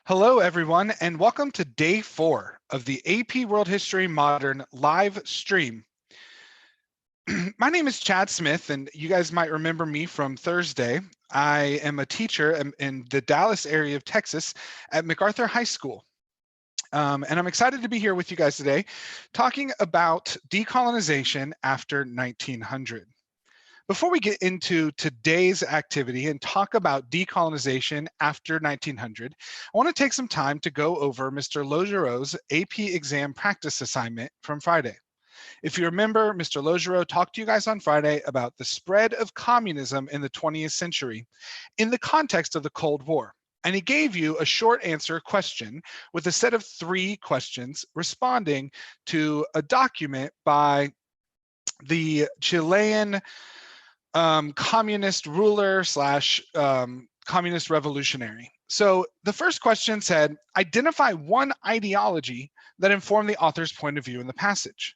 Hello, everyone, and welcome to day 4 of the AP World History Modern live stream. My name is Chad Smith, and you guys might remember me from Thursday. I am a teacher in the Dallas area of Texas at MacArthur High School. And I'm excited to be here with you guys today talking about decolonization after 1900. Before we get into today's activity and talk about decolonization after 1900, I want to take some time to go over Mr. Laugereau's AP exam practice assignment from Friday. If you remember, Mr. Laugereau talked to you guys on Friday about the spread of communism in the 20th century in the context of the Cold War. And he gave you a short answer question with a set of 3 questions responding to a document by the Chilean communist ruler slash communist revolutionary. So the first question said, identify one ideology that informed the author's point of view in the passage.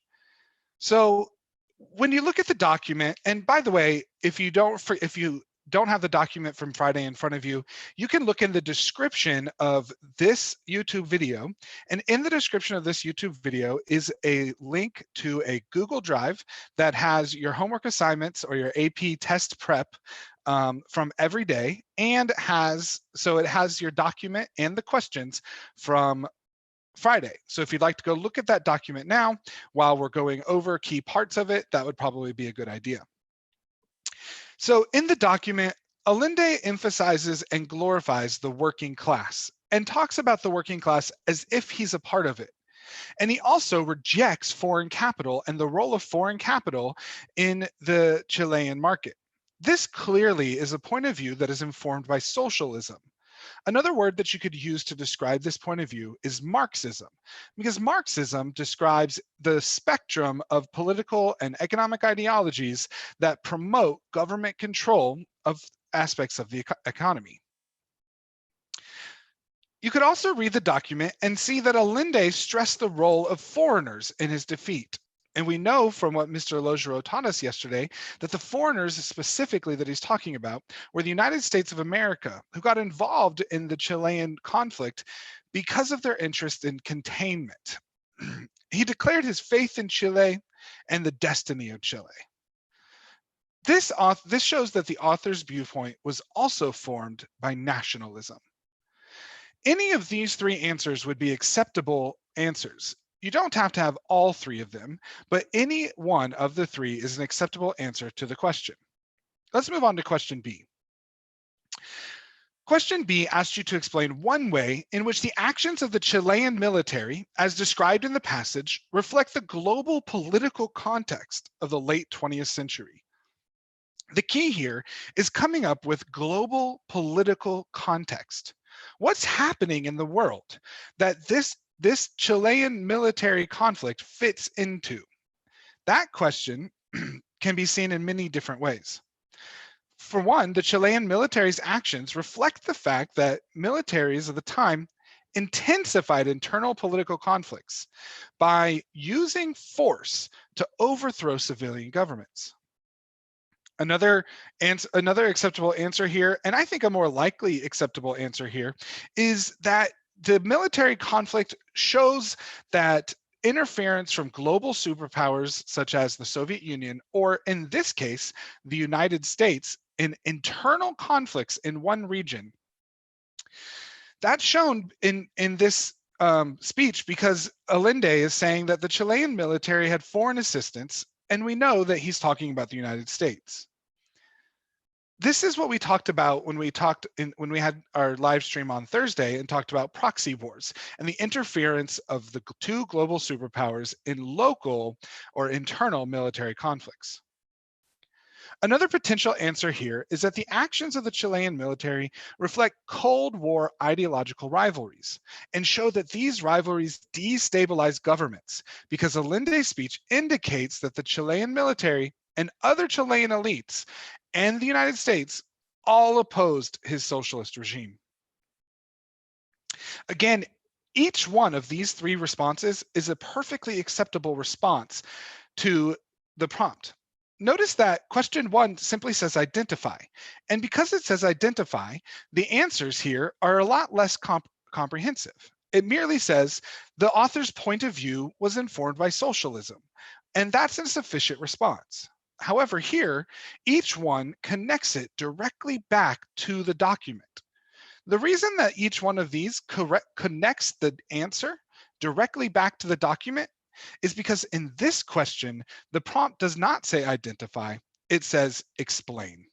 So when you look at the document, and by the way, if you don't have the document from Friday in front of you, you can look in the description of this YouTube video. And in the description of this YouTube video is a link to a Google Drive that has your homework assignments or your AP test prep from every day, and it has your document and the questions from Friday. So if you'd like to go look at that document now, while we're going over key parts of it, that would probably be a good idea. So in the document, Allende emphasizes and glorifies the working class and talks about the working class as if he's a part of it. And he also rejects foreign capital and the role of foreign capital in the Chilean market. This clearly is a point of view that is informed by socialism. Another word that you could use to describe this point of view is Marxism, because Marxism describes the spectrum of political and economic ideologies that promote government control of aspects of the economy. You could also read the document and see that Allende stressed the role of foreigners in his defeat. And we know from what Mr. Laugereau taught us yesterday that the foreigners specifically that he's talking about were the United States of America, who got involved in the Chilean conflict because of their interest in containment. He declared his faith in Chile and the destiny of Chile. This shows that the author's viewpoint was also formed by nationalism. Any of these 3 answers would be acceptable answers. You don't have to have all 3 of them, but any one of the 3 is an acceptable answer to the question. Let's move on to question B. Question B asked you to explain one way in which the actions of the Chilean military, as described in the passage, reflect the global political context of the late 20th century. The key here is coming up with global political context. What's happening in the world that this Chilean military conflict fits into? That question can be seen in many different ways. For one, the Chilean military's actions reflect the fact that militaries of the time intensified internal political conflicts by using force to overthrow civilian governments. Another acceptable answer here, and I think a more likely acceptable answer here, is that the military conflict shows that interference from global superpowers such as the Soviet Union, or in this case, the United States, in internal conflicts in one region. That's shown in this speech because Allende is saying that the Chilean military had foreign assistance, and we know that he's talking about the United States. This is what we talked about when we had our live stream on Thursday and talked about proxy wars and the interference of the 2 global superpowers in local or internal military conflicts. Another potential answer here is that the actions of the Chilean military reflect Cold War ideological rivalries and show that these rivalries destabilize governments, because Allende's speech indicates that the Chilean military and other Chilean elites and the United States all opposed his socialist regime. Again, each one of these 3 responses is a perfectly acceptable response to the prompt. Notice that question 1 simply says identify. And because it says identify, the answers here are a lot less comprehensive. It merely says the author's point of view was informed by socialism, and that's a sufficient response. However, here, each one connects it directly back to the document. The reason that each one of these connects the answer directly back to the document is because in this question, the prompt does not say identify, it says explain.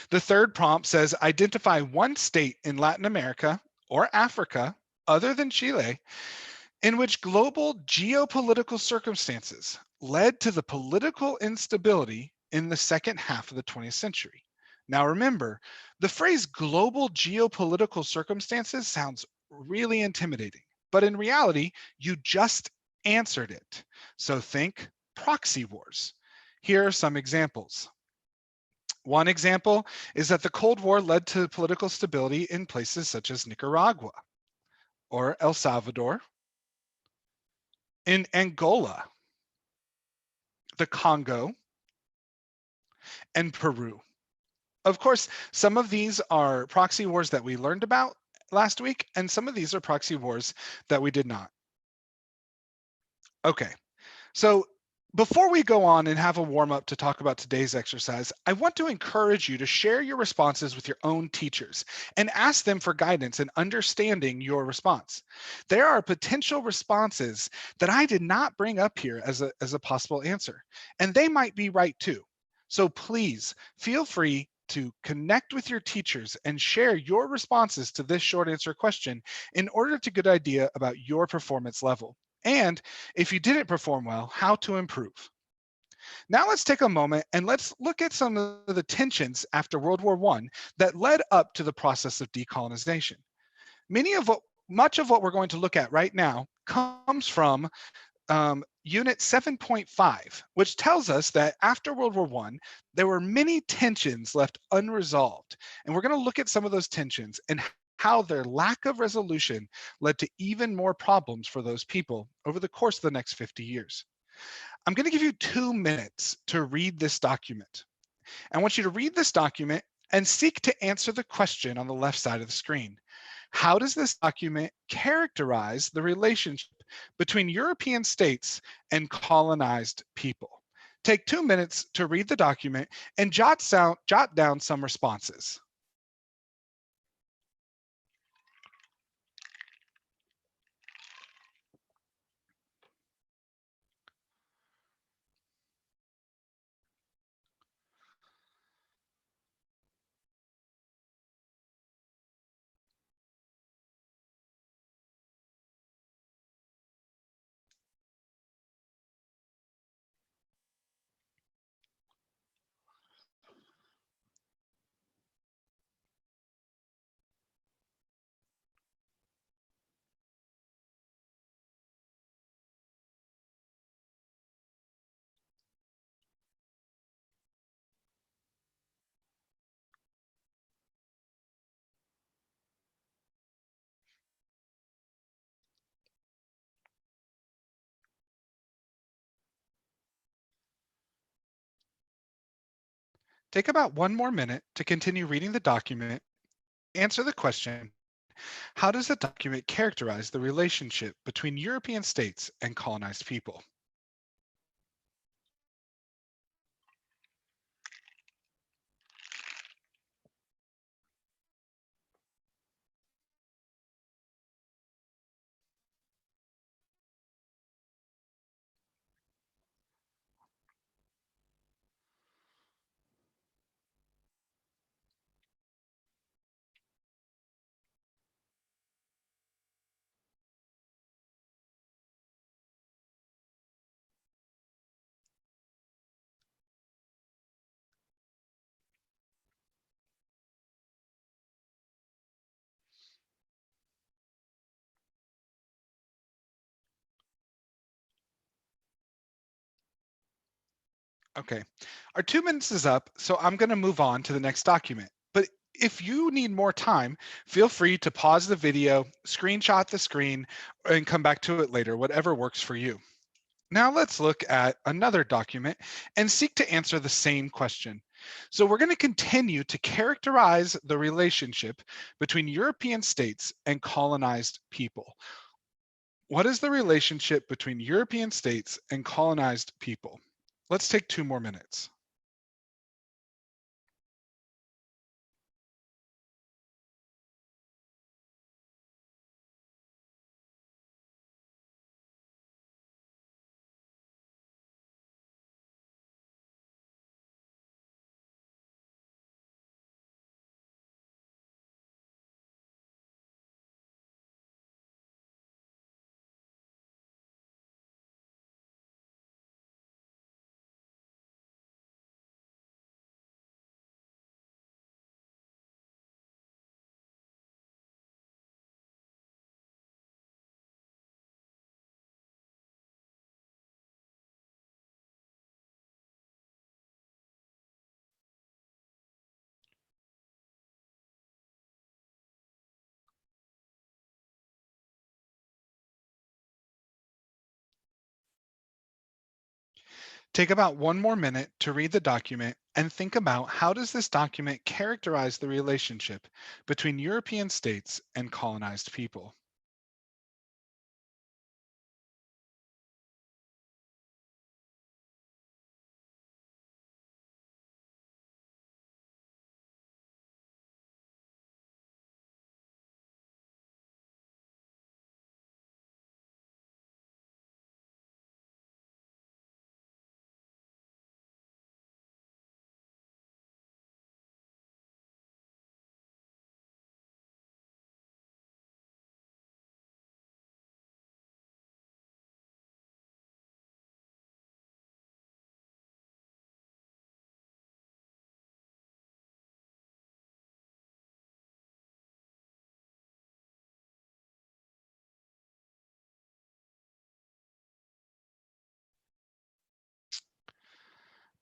The third prompt says identify one state in Latin America or Africa other than Chile in which global geopolitical circumstances led to the political instability in the second half of the 20th century. Now remember, the phrase global geopolitical circumstances sounds really intimidating, but in reality, you just answered it. So think proxy wars. Here are some examples. One example is that the Cold War led to political stability in places such as Nicaragua or El Salvador, in Angola, the Congo, and Peru. Of course, some of these are proxy wars that we learned about last week, and some of these are proxy wars that we did not. Okay, so before we go on and have a warm up to talk about today's exercise, I want to encourage you to share your responses with your own teachers and ask them for guidance in understanding your response. There are potential responses that I did not bring up here as a possible answer, and they might be right too. So please feel free to connect with your teachers and share your responses to this short answer question in order to get an idea about your performance level. And if you didn't perform well, how to improve. Now let's take a moment and let's look at some of the tensions after World War I that led up to the process of decolonization. Much of what we're going to look at right now comes from Unit 7.5, which tells us that after World War I, there were many tensions left unresolved. And we're going to look at some of those tensions and how their lack of resolution led to even more problems for those people over the course of the next 50 years. I'm going to give you 2 minutes to read this document. I want you to read this document and seek to answer the question on the left side of the screen. How does this document characterize the relationship between European states and colonized people? Take 2 minutes to read the document and jot down some responses. Take about 1 more minute to continue reading the document. Answer the question, how does the document characterize the relationship between European states and colonized people? Okay, our 2 minutes is up, so I'm going to move on to the next document. But if you need more time, feel free to pause the video, screenshot the screen, and come back to it later, whatever works for you. Now let's look at another document and seek to answer the same question. So we're going to continue to characterize the relationship between European states and colonized people. What is the relationship between European states and colonized people? Let's take 2 more minutes. Take about 1 more minute to read the document and think about how does this document characterize the relationship between European states and colonized people.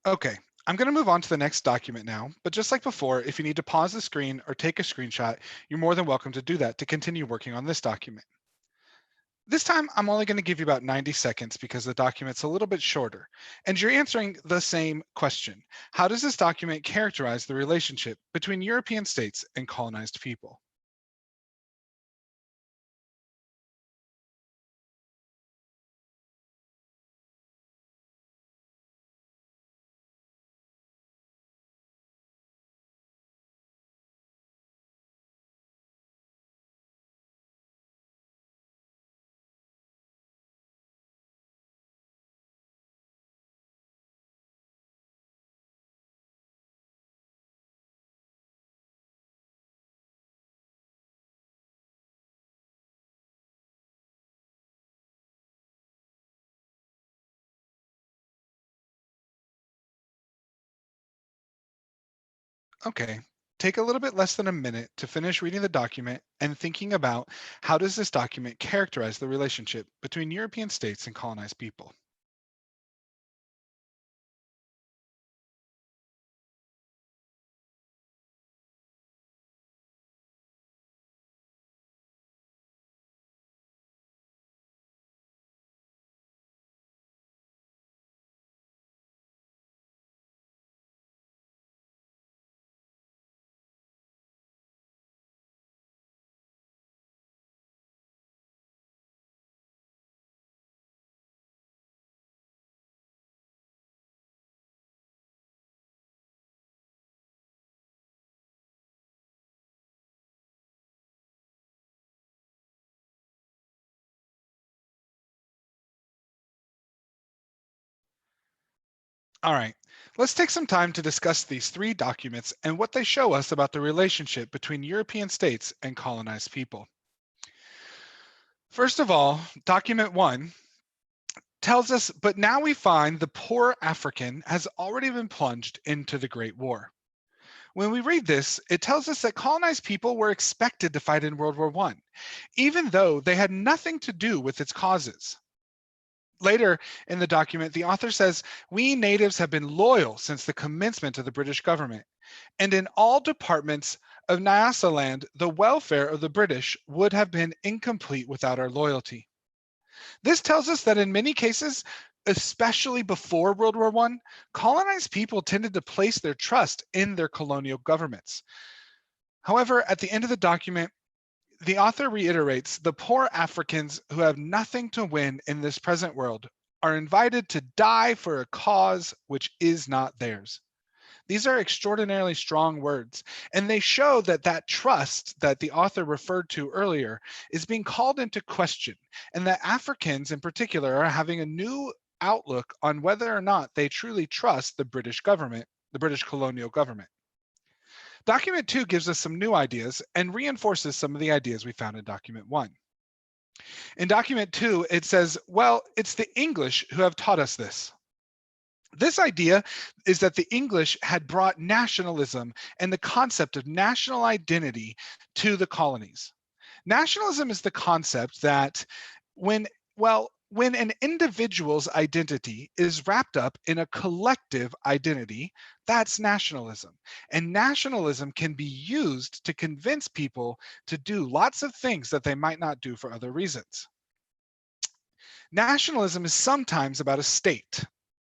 Okay, I'm going to move on to the next document now, but just like before, if you need to pause the screen or take a screenshot, you're more than welcome to do that to continue working on this document. This time, I'm only going to give you about 90 seconds because the document's a little bit shorter, and you're answering the same question. How does this document characterize the relationship between European states and colonized people? Okay, take a little bit less than a minute to finish reading the document and thinking about how does this document characterize the relationship between European states and colonized people. All right, let's take some time to discuss these 3 documents and what they show us about the relationship between European states and colonized people. First of all, document 1 tells us, but now we find the poor African has already been plunged into the Great War. When we read this, it tells us that colonized people were expected to fight in World War I, even though they had nothing to do with its causes. Later in the document, the author says, we natives have been loyal since the commencement of the British government, and in all departments of Nyasaland, the welfare of the British would have been incomplete without our loyalty. This tells us that in many cases, especially before World War I, colonized people tended to place their trust in their colonial governments. However, at the end of the document, the author reiterates the poor Africans who have nothing to win in this present world are invited to die for a cause which is not theirs. These are extraordinarily strong words, and they show that that trust that the author referred to earlier is being called into question, and that Africans in particular are having a new outlook on whether or not they truly trust the British government, the British colonial government. Document 2 gives us some new ideas and reinforces some of the ideas we found in Document 1. In Document 2, it says, well, it's the English who have taught us this. This idea is that the English had brought nationalism and the concept of national identity to the colonies. Nationalism is the concept that when an individual's identity is wrapped up in a collective identity, that's nationalism. And nationalism can be used to convince people to do lots of things that they might not do for other reasons. Nationalism is sometimes about a state.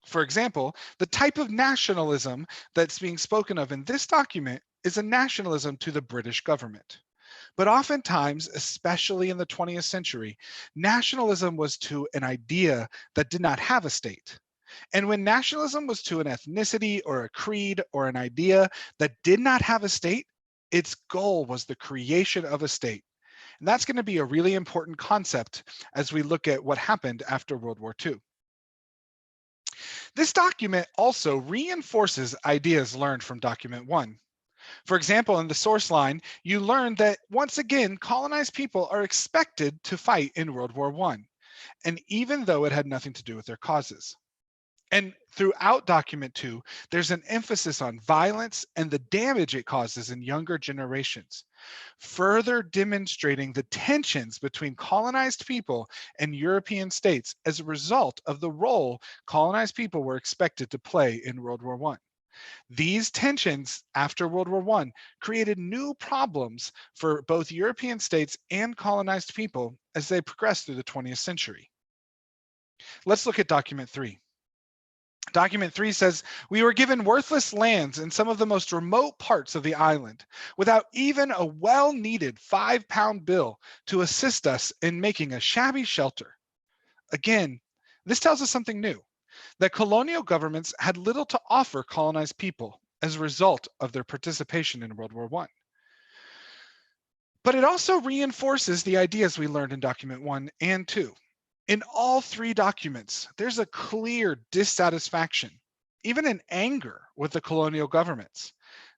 For example, the type of nationalism that's being spoken of in this document is a nationalism to the British government. But oftentimes, especially in the 20th century, nationalism was to an idea that did not have a state. And when nationalism was to an ethnicity or a creed or an idea that did not have a state, its goal was the creation of a state. And that's going to be a really important concept as we look at what happened after World War II. This document also reinforces ideas learned from Document 1. For example, in the source line, you learn that once again, colonized people are expected to fight in World War I, and even though it had nothing to do with their causes. And throughout Document 2, there's an emphasis on violence and the damage it causes in younger generations, further demonstrating the tensions between colonized people and European states as a result of the role colonized people were expected to play in World War I. These tensions after World War I created new problems for both European states and colonized people as they progressed through the 20th century. Let's look at Document 3. Document 3 says, we were given worthless lands in some of the most remote parts of the island, without even a well-needed 5-pound bill to assist us in making a shabby shelter. Again, this tells us something new, that colonial governments had little to offer colonized people as a result of their participation in World War I. But it also reinforces the ideas we learned in Document 1 and 2. In all three documents, there's a clear dissatisfaction, even an anger with the colonial governments.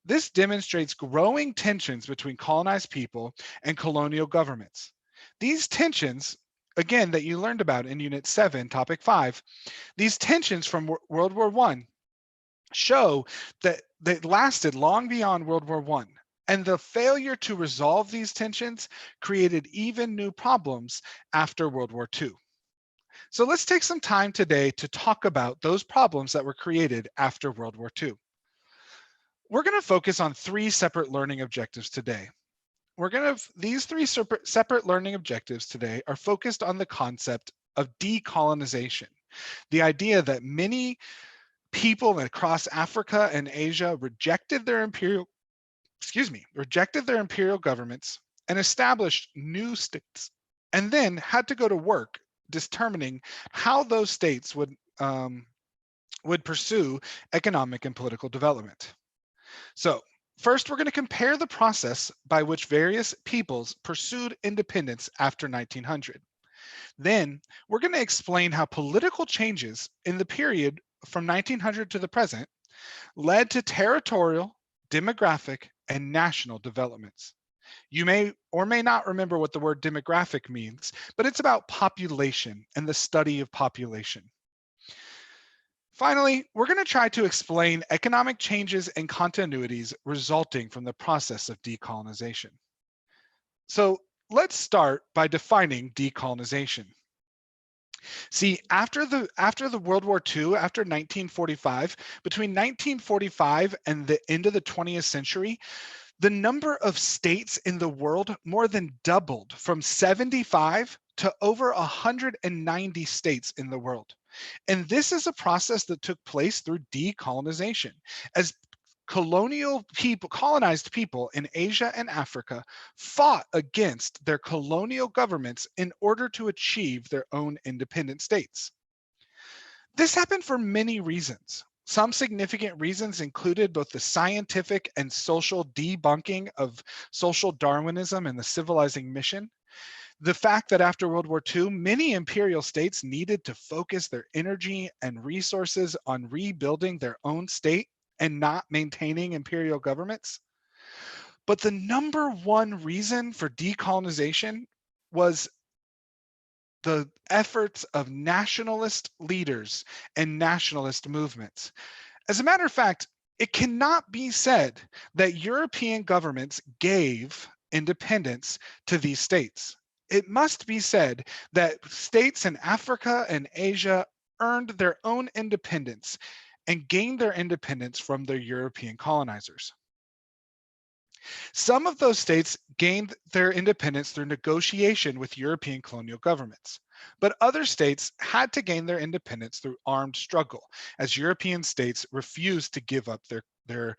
This demonstrates growing tensions between colonized people and colonial governments. These tensions, again, that you learned about in Unit 7, Topic 5, these tensions from World War I show that they lasted long beyond World War I. And the failure to resolve these tensions created even new problems after World War II. So let's take some time today to talk about those problems that were created after World War II. We're going to focus on three separate learning objectives today. These three separate learning objectives today are focused on the concept of decolonization, the idea that many people across Africa and Asia rejected their imperial governments and established new states, and then had to go to work determining how those states would pursue economic and political development. So first, we're going to compare the process by which various peoples pursued independence after 1900. Then we're going to explain how political changes in the period from 1900 to the present led to territorial, demographic, and national developments. You may or may not remember what the word demographic means, but it's about population and the study of population. Finally, we're going to try to explain economic changes and continuities resulting from the process of decolonization. So let's start by defining decolonization. See, after the World War II, after 1945, between 1945 and the end of the 20th century, the number of states in the world more than doubled from 75 to over 190 states in the world. And this is a process that took place through decolonization, as colonized people in Asia and Africa fought against their colonial governments in order to achieve their own independent states. This happened for many reasons. Some significant reasons included both the scientific and social debunking of social Darwinism and the civilizing mission, the fact that after World War II, many imperial states needed to focus their energy and resources on rebuilding their own state and not maintaining imperial governments. But the number one reason for decolonization was the efforts of nationalist leaders and nationalist movements. As a matter of fact, it cannot be said that European governments gave independence to these states. It must be said that states in Africa and Asia earned their own independence and gained their independence from their European colonizers. Some of those states gained their independence through negotiation with European colonial governments, but other states had to gain their independence through armed struggle, as European states refused to give up their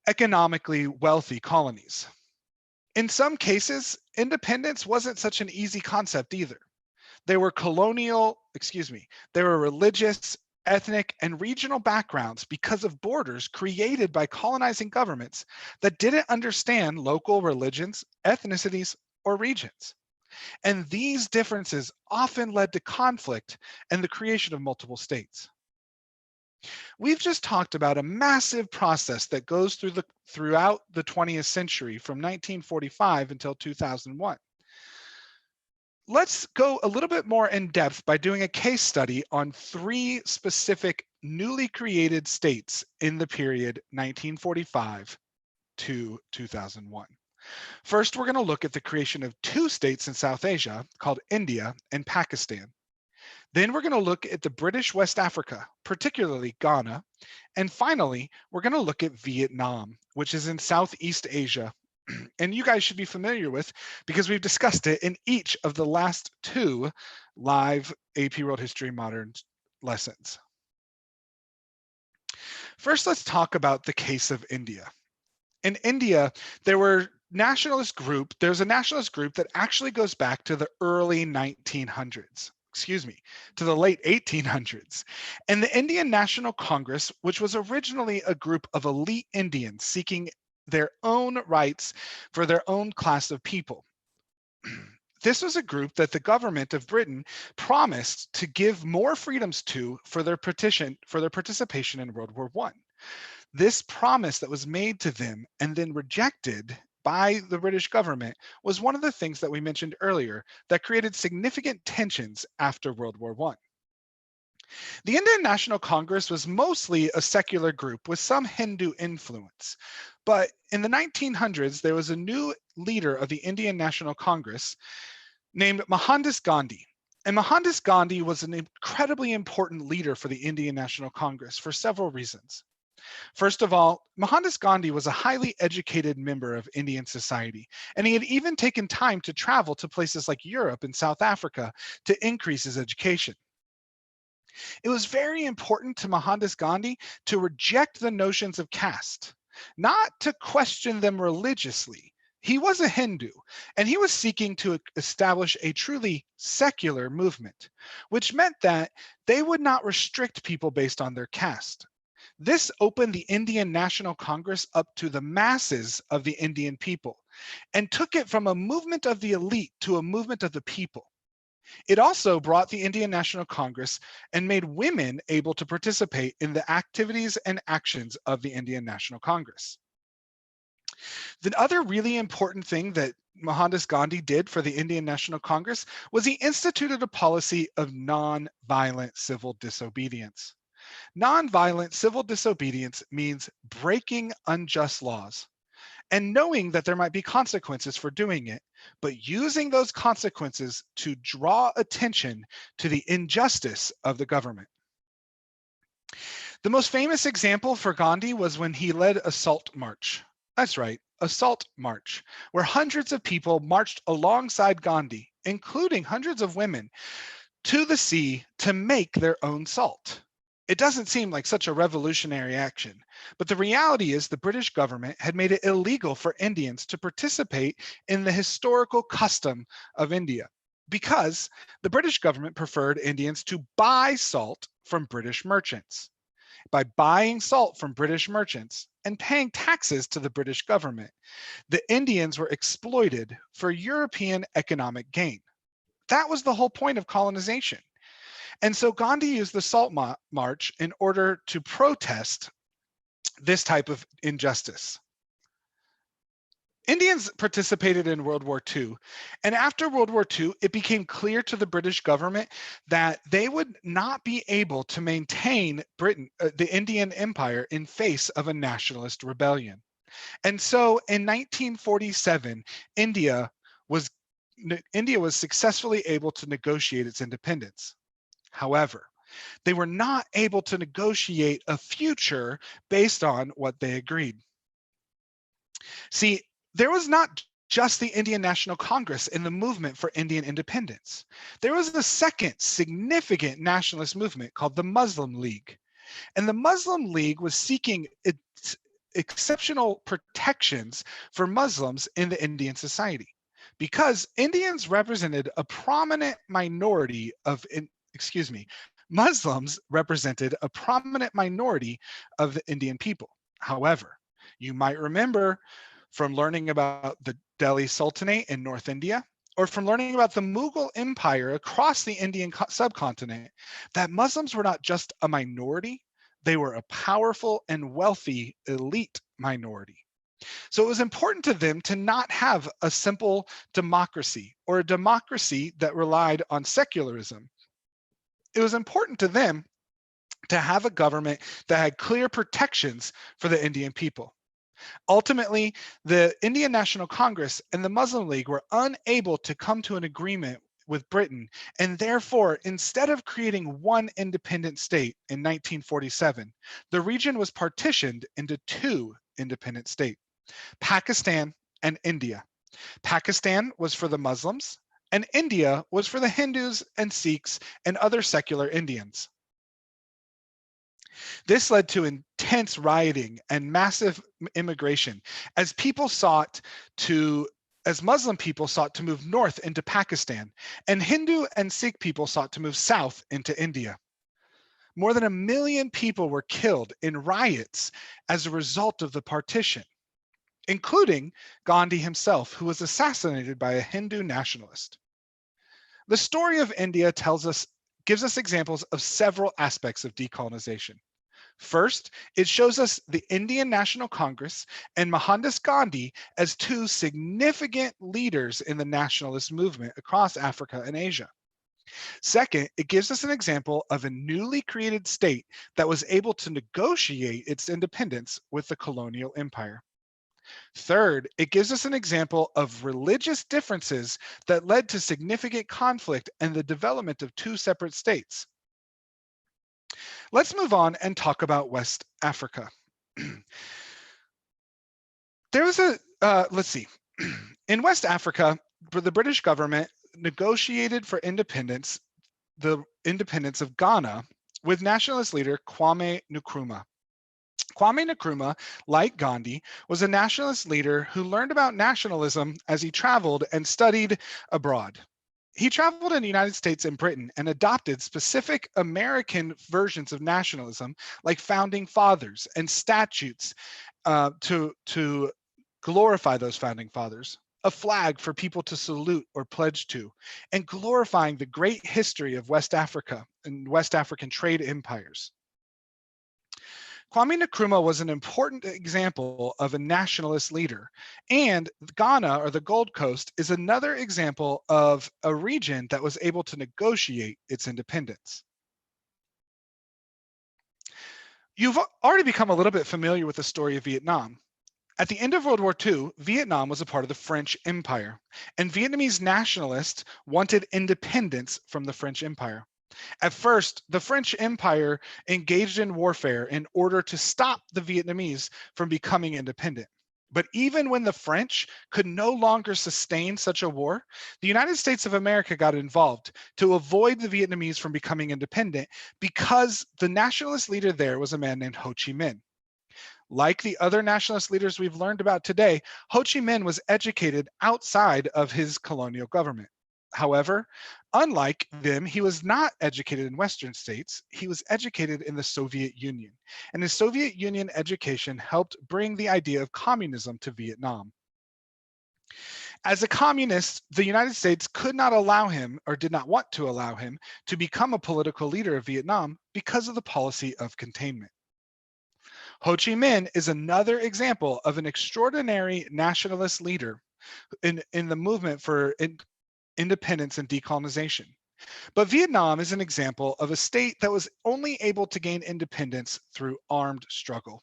economically wealthy colonies. In some cases, independence wasn't such an easy concept either. They were they were religious, ethnic, and regional backgrounds because of borders created by colonizing governments that didn't understand local religions, ethnicities, or regions. And these differences often led to conflict and the creation of multiple states. We've just talked about a massive process that goes throughout the 20th century from 1945 until 2001. Let's go a little bit more in depth by doing a case study on three specific newly created states in the period 1945 to 2001. First, we're going to look at the creation of two states in South Asia called India and Pakistan. Then we're going to look at the British West Africa, particularly Ghana. And finally, we're going to look at Vietnam, which is in Southeast Asia, and you guys should be familiar with because we've discussed it in each of the last two live AP World History Modern lessons. First, let's talk about the case of India. In India, there's a nationalist group that actually goes back to the early 1900s. To the late 1800s. And the Indian National Congress, which was originally a group of elite Indians seeking their own rights for their own class of people. This was a group that the government of Britain promised to give more freedoms to for their participation in World War I. This promise that was made to them and then rejected by the British government was one of the things that we mentioned earlier that created significant tensions after World War I. The Indian National Congress was mostly a secular group with some Hindu influence. But in the 1900s, there was a new leader of the Indian National Congress named Mohandas Gandhi. And Mohandas Gandhi was an incredibly important leader for the Indian National Congress for several reasons. First of all, Mohandas Gandhi was a highly educated member of Indian society, and he had even taken time to travel to places like Europe and South Africa to increase his education. It was very important to Mohandas Gandhi to reject the notions of caste, not to question them religiously. He was a Hindu, and he was seeking to establish a truly secular movement, which meant that they would not restrict people based on their caste. This opened the Indian National Congress up to the masses of the Indian people and took it from a movement of the elite to a movement of the people. It also brought the Indian National Congress and made women able to participate in the activities and actions of the Indian National Congress. The other really important thing that Mohandas Gandhi did for the Indian National Congress was he instituted a policy of non-violent civil disobedience. Nonviolent civil disobedience means breaking unjust laws and knowing that there might be consequences for doing it, but using those consequences to draw attention to the injustice of the government. The most famous example for Gandhi was when he led a Salt March. That's right, a Salt March, where hundreds of people marched alongside Gandhi, including hundreds of women, to the sea to make their own salt. It doesn't seem like such a revolutionary action, but the reality is the British government had made it illegal for Indians to participate in the historical custom of India because the British government preferred Indians to buy salt from British merchants. By buying salt from British merchants and paying taxes to the British government, the Indians were exploited for European economic gain. That was the whole point of colonization. And so Gandhi used the Salt March in order to protest this type of injustice. Indians participated in World War II, and after World War II, it became clear to the British government that they would not be able to maintain the Indian Empire in face of a nationalist rebellion. And so in 1947, India was successfully able to negotiate its independence. However, they were not able to negotiate a future based on what they agreed. See, there was not just the Indian National Congress in the movement for Indian independence. There was a second significant nationalist movement called the Muslim League. And the Muslim League was seeking exceptional protections for Muslims in the Indian society because Indians represented a prominent minority of, Muslims represented a prominent minority of the Indian people. However, you might remember from learning about the Delhi Sultanate in North India, or from learning about the Mughal Empire across the Indian subcontinent, that Muslims were not just a minority, they were a powerful and wealthy elite minority. So it was important to them to not have a simple democracy or a democracy that relied on secularism. It was important to them to have a government that had clear protections for the Indian people. Ultimately, the Indian National Congress and the Muslim League were unable to come to an agreement with Britain, and therefore, instead of creating one independent state in 1947, the region was partitioned into two independent states, Pakistan and India. Pakistan was for the Muslims, and India was for the Hindus and Sikhs and other secular Indians. This led to intense rioting and massive immigration as Muslim people sought to move north into Pakistan, and Hindu and Sikh people sought to move south into India. More than 1 million people were killed in riots as a result of the partition, including Gandhi himself, who was assassinated by a Hindu nationalist. The story of India gives us examples of several aspects of decolonization. First, it shows us the Indian National Congress and Mohandas Gandhi as two significant leaders in the nationalist movement across Africa and Asia. Second, it gives us an example of a newly created state that was able to negotiate its independence with the colonial empire. Third, it gives us an example of religious differences that led to significant conflict and the development of two separate states. Let's move on and talk about West Africa. Let's see. In West Africa, the British government negotiated for independence, the independence of Ghana, with nationalist leader Kwame Nkrumah. Kwame Nkrumah, like Gandhi, was a nationalist leader who learned about nationalism as he traveled and studied abroad. He traveled in the United States and Britain and adopted specific American versions of nationalism, like founding fathers and statutes to glorify those founding fathers, a flag for people to salute or pledge to, and glorifying the great history of West Africa and West African trade empires. Kwame Nkrumah was an important example of a nationalist leader, and Ghana, or the Gold Coast, is another example of a region that was able to negotiate its independence. You've already become a little bit familiar with the story of Vietnam. At the end of World War II, Vietnam was a part of the French Empire, and Vietnamese nationalists wanted independence from the French Empire. At first, the French Empire engaged in warfare in order to stop the Vietnamese from becoming independent. But even when the French could no longer sustain such a war, the United States of America got involved to avoid the Vietnamese from becoming independent because the nationalist leader there was a man named Ho Chi Minh. Like the other nationalist leaders we've learned about today, Ho Chi Minh was educated outside of his colonial government. However, unlike them, he was not educated in Western states. He was educated in the Soviet Union. And his Soviet Union education helped bring the idea of communism to Vietnam. As a communist, the United States could not allow him, or did not want to allow him, to become a political leader of Vietnam because of the policy of containment. Ho Chi Minh is another example of an extraordinary nationalist leader in the movement for independence and decolonization. But Vietnam is an example of a state that was only able to gain independence through armed struggle.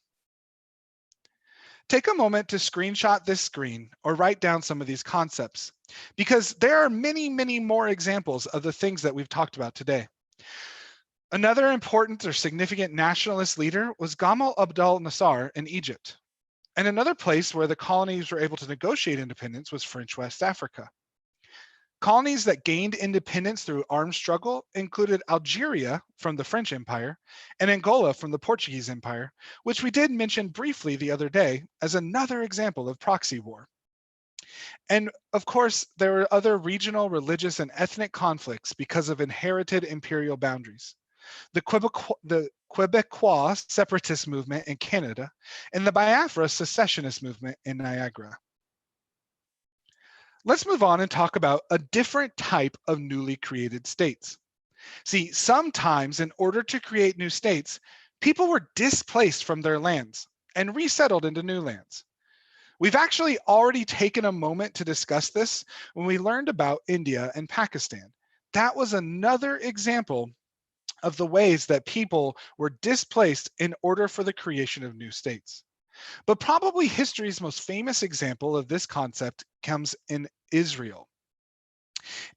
Take a moment to screenshot this screen or write down some of these concepts, because there are many, many more examples of the things that we've talked about today. Another important or significant nationalist leader was Gamal Abdel Nasser in Egypt. And another place where the colonies were able to negotiate independence was French West Africa. Colonies that gained independence through armed struggle included Algeria from the French Empire and Angola from the Portuguese Empire, which we did mention briefly the other day as another example of proxy war. And of course, there were other regional, religious, and ethnic conflicts because of inherited imperial boundaries. The Quebecois separatist movement in Canada, and the Biafra secessionist movement in Niagara. Let's move on and talk about a different type of newly created states. See, sometimes in order to create new states, people were displaced from their lands and resettled into new lands. We've actually already taken a moment to discuss this when we learned about India and Pakistan. That was another example of the ways that people were displaced in order for the creation of new states. But probably history's most famous example of this concept comes in Israel.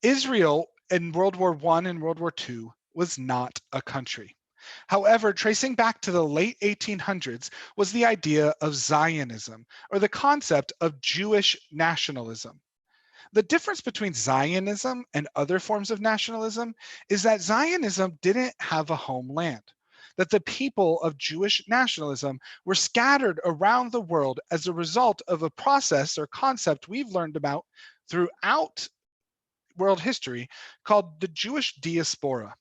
Israel in World War I and World War II was not a country. However, tracing back to the late 1800s was the idea of Zionism, or the concept of Jewish nationalism. The difference between Zionism and other forms of nationalism is that Zionism didn't have a homeland, that the people of Jewish nationalism were scattered around the world as a result of a process or concept we've learned about throughout world history called the Jewish diaspora.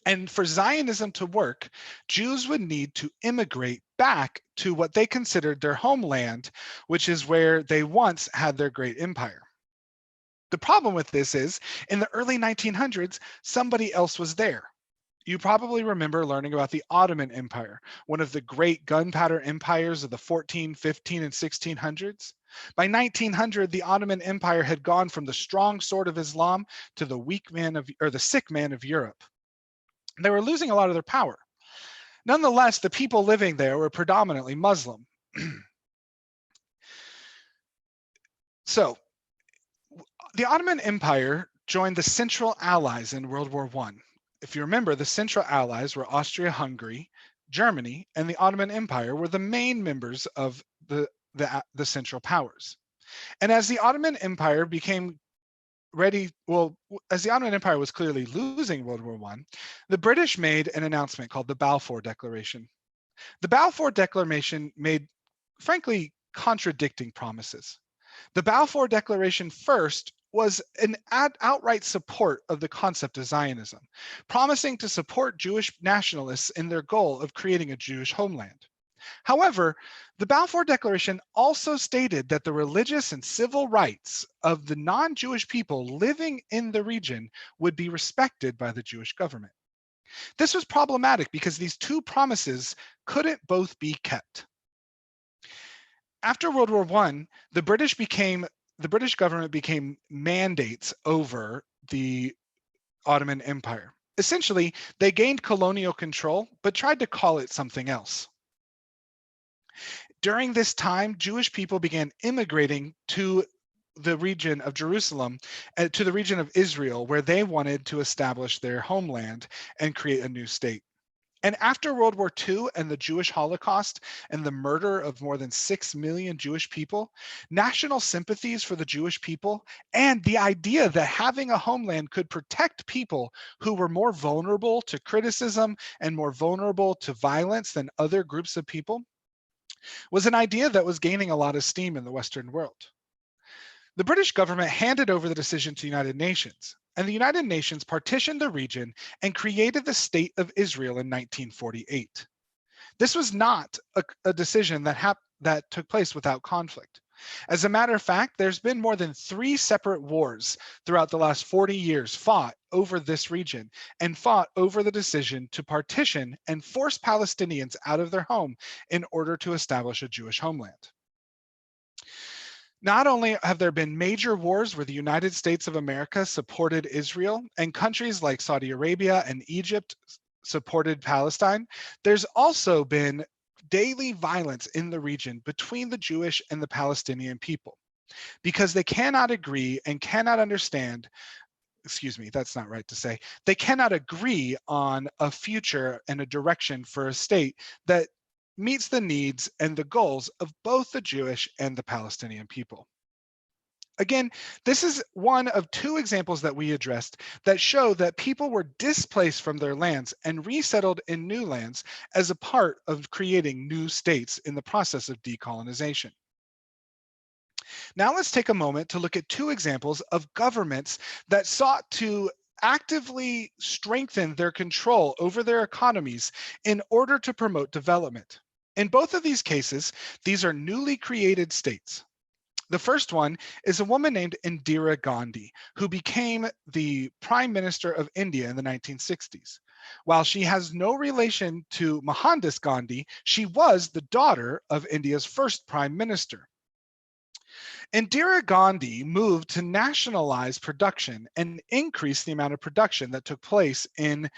And for Zionism to work, Jews would need to immigrate back to what they considered their homeland, which is where they once had their great empire. The problem with this is, in the early 1900s, somebody else was there. You probably remember learning about the Ottoman Empire, one of the great gunpowder empires of the 14, 15, and 1600s. By 1900, the Ottoman Empire had gone from the strong sword of Islam to the weak man of, or the sick man of Europe. They were losing a lot of their power. Nonetheless, the people living there were predominantly Muslim. So, the Ottoman Empire joined the Central Allies in World War I. If you remember, the Central Allies were Austria-Hungary, Germany, and the Ottoman Empire were the main members of the Central Powers. And as the Ottoman Empire became ready, as the Ottoman Empire was clearly losing World War I, the British made an announcement called the Balfour Declaration. The Balfour Declaration made, frankly, contradicting promises. The Balfour Declaration first was an outright support of the concept of Zionism, promising to support Jewish nationalists in their goal of creating a Jewish homeland. However, the Balfour Declaration also stated that the religious and civil rights of the non-Jewish people living in the region would be respected by the Jewish government. This was problematic because these two promises couldn't both be kept. After World War I, the British government became mandates over the Ottoman Empire. Essentially, they gained colonial control, but tried to call it something else. During this time, Jewish people began immigrating to the region of Jerusalem, to the region of Israel, where they wanted to establish their homeland and create a new state. And after World War II and the Jewish Holocaust and the murder of more than 6 million Jewish people, national sympathies for the Jewish people and the idea that having a homeland could protect people who were more vulnerable to criticism and more vulnerable to violence than other groups of people was an idea that was gaining a lot of steam in the Western world. The British government handed over the decision to the United Nations, and the United Nations partitioned the region and created the State of Israel in 1948. This was not a decision that took place without conflict. As a matter of fact, there's been more than 3 separate wars throughout the last 40 years fought over this region and fought over the decision to partition and force Palestinians out of their home in order to establish a Jewish homeland. Not only have there been major wars where the United States of America supported Israel and countries like Saudi Arabia and Egypt supported Palestine, there's also been daily violence in the region between the Jewish and the Palestinian people because they cannot agree and cannot understand, excuse me, that's not right to say, they cannot agree on a future and a direction for a state that meets the needs and the goals of both the Jewish and the Palestinian people. Again, this is one of 2 examples that we addressed that show that people were displaced from their lands and resettled in new lands as a part of creating new states in the process of decolonization. Now let's take a moment to look at 2 examples of governments that sought to actively strengthen their control over their economies in order to promote development. In both of these cases, these are newly created states. The first one is a woman named Indira Gandhi, who became the Prime Minister of India in the 1960s. While she has no relation to Mohandas Gandhi, she was the daughter of India's first Prime Minister. Indira Gandhi moved to nationalize production and increase the amount of production that took place in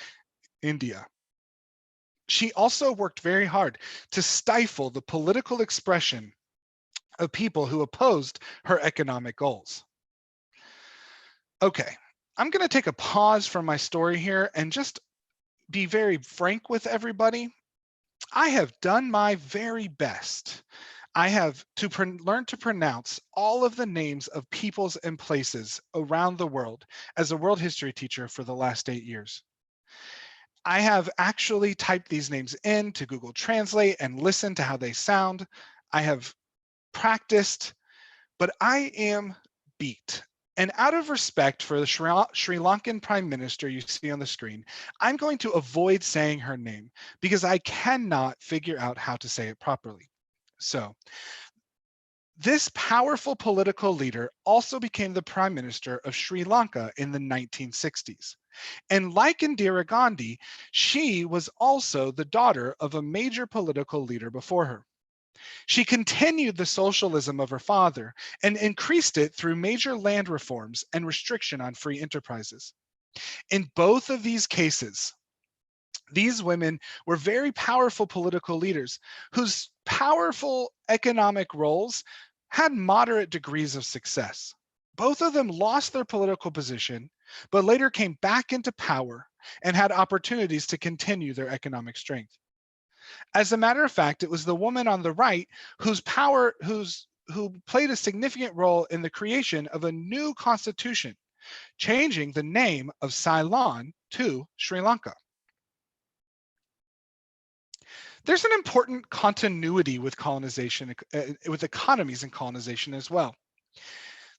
India. She also worked very hard to stifle the political expression of people who opposed her economic goals. Okay, I'm going to take a pause from my story here and just be very frank with everybody. I have done my very best. I have learn to pronounce all of the names of peoples and places around the world as a world history teacher for the last 8 years. I have actually typed these names into Google Translate and listened to how they sound. I have practiced, but I am beat. And out of respect for the Sri Lankan Prime Minister you see on the screen, I'm going to avoid saying her name because I cannot figure out how to say it properly. So, this powerful political leader also became the Prime Minister of Sri Lanka in the 1960s. And like Indira Gandhi, she was also the daughter of a major political leader before her. She continued the socialism of her father and increased it through major land reforms and restriction on free enterprises. In both of these cases, these women were very powerful political leaders whose powerful economic roles had moderate degrees of success. Both of them lost their political position, but later came back into power and had opportunities to continue their economic strength. As a matter of fact, it was the woman on the right who played a significant role in the creation of a new constitution, changing the name of Ceylon to Sri Lanka. There's an important continuity with colonization, with economies and colonization as well.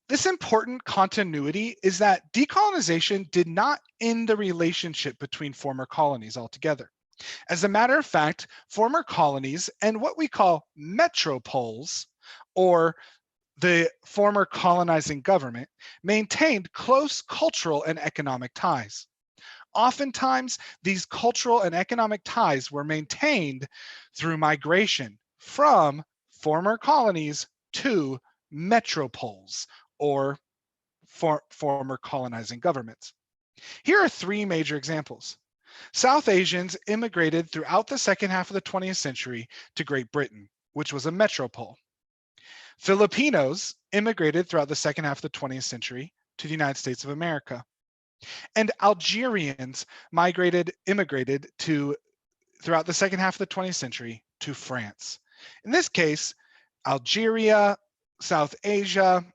This important continuity is that decolonization did not end the relationship between former colonies altogether. As a matter of fact, former colonies and what we call metropoles, or the former colonizing government, maintained close cultural and economic ties. Oftentimes, these cultural and economic ties were maintained through migration from former colonies to metropoles, or former colonizing governments. Here are 3 major examples. South Asians immigrated throughout the second half of the 20th century to Great Britain, which was a metropole. Filipinos immigrated throughout the second half of the 20th century to the United States of America. And Algerians immigrated to throughout the second half of the 20th century to France. In this case, Algeria, South Asia,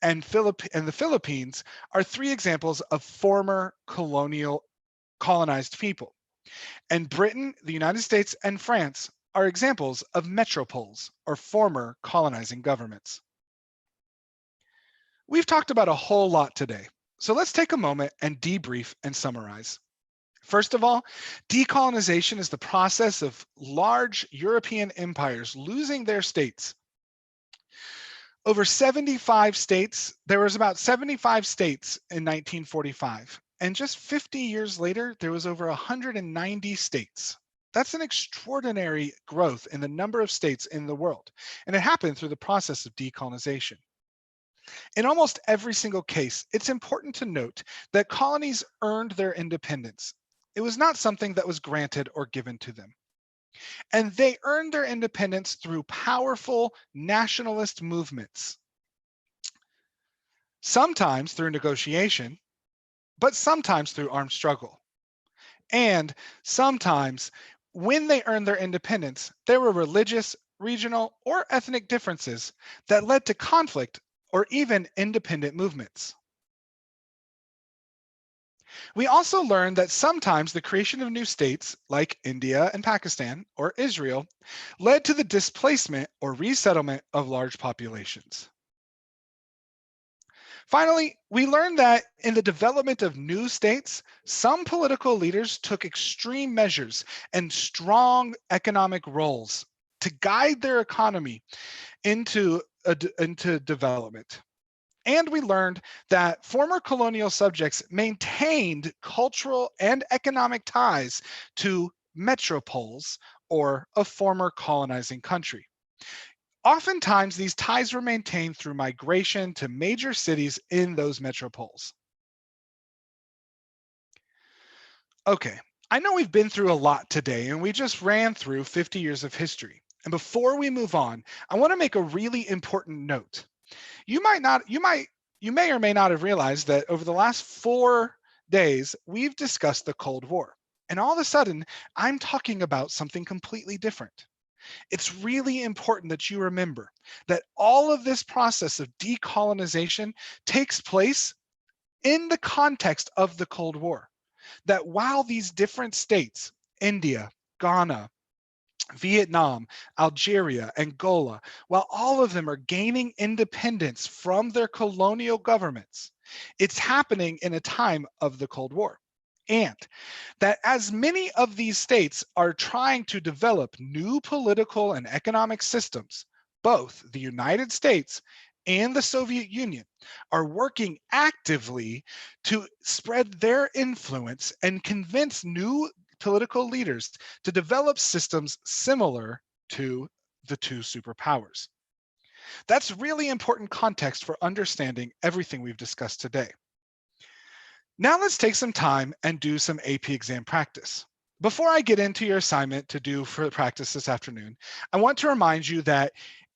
and the Philippines are three examples of former colonized people. And Britain, the United States, and France are examples of metropoles, or former colonizing governments. We've talked about a whole lot today, so let's take a moment and debrief and summarize. First of all, decolonization is the process of large European empires losing their states. Over 75 states, there was about 75 states in 1945. And just 50 years later, there was over 190 states. That's an extraordinary growth in the number of states in the world. And it happened through the process of decolonization. In almost every single case, it's important to note that colonies earned their independence. It was not something that was granted or given to them. And they earned their independence through powerful nationalist movements. Sometimes through negotiation, but sometimes through armed struggle. And sometimes when they earned their independence, there were religious, regional, or ethnic differences that led to conflict or even independent movements. We also learned that sometimes the creation of new states, like India and Pakistan or Israel, led to the displacement or resettlement of large populations. Finally, we learned that in the development of new states, some political leaders took extreme measures and strong economic roles to guide their economy into development. And we learned that former colonial subjects maintained cultural and economic ties to metropoles, or a former colonizing country. Oftentimes, these ties were maintained through migration to major cities in those metropoles. Okay, I know we've been through a lot today, and we just ran through 50 years of history. And before we move on, I want to make a really important note. You may or may not have realized that over the last 4 days, we've discussed the Cold War. And all of a sudden, I'm talking about something completely different. It's really important that you remember that all of this process of decolonization takes place in the context of the Cold War. That while these different states, India, Ghana, Vietnam, Algeria, Angola, while all of them are gaining independence from their colonial governments, it's happening in a time of the Cold War. And that as many of these states are trying to develop new political and economic systems, both the United States and the Soviet Union are working actively to spread their influence and convince new political leaders to develop systems similar to the two superpowers. That's really important context for understanding everything we've discussed today. Now let's take some time and do some AP exam practice. Before I get into your assignment to do for practice this afternoon, I want to remind you that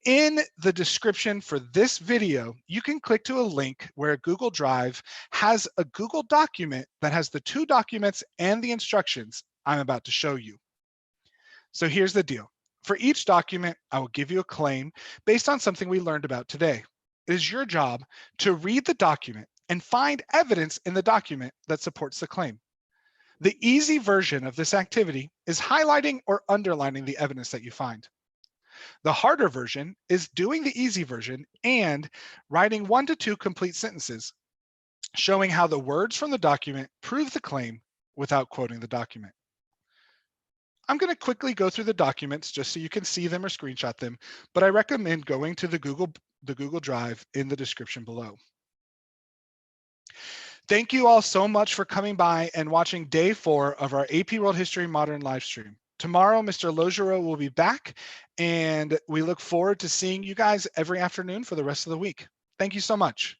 in the description for this video, you can click to a link where Google Drive has a Google document that has the 2 documents and the instructions I'm about to show you. So here's the deal. For each document, I will give you a claim based on something we learned about today. It is your job to read the document and find evidence in the document that supports the claim. The easy version of this activity is highlighting or underlining the evidence that you find. The harder version is doing the easy version and writing 1 to 2 complete sentences showing how the words from the document prove the claim without quoting the document. I'm going to quickly go through the documents just so you can see them or screenshot them, but I recommend going to the Google Drive in the description below. Thank you all so much for coming by and watching day 4 of our AP World History Modern live stream. Tomorrow, Mr. Logereau will be back, and we look forward to seeing you guys every afternoon for the rest of the week. Thank you so much.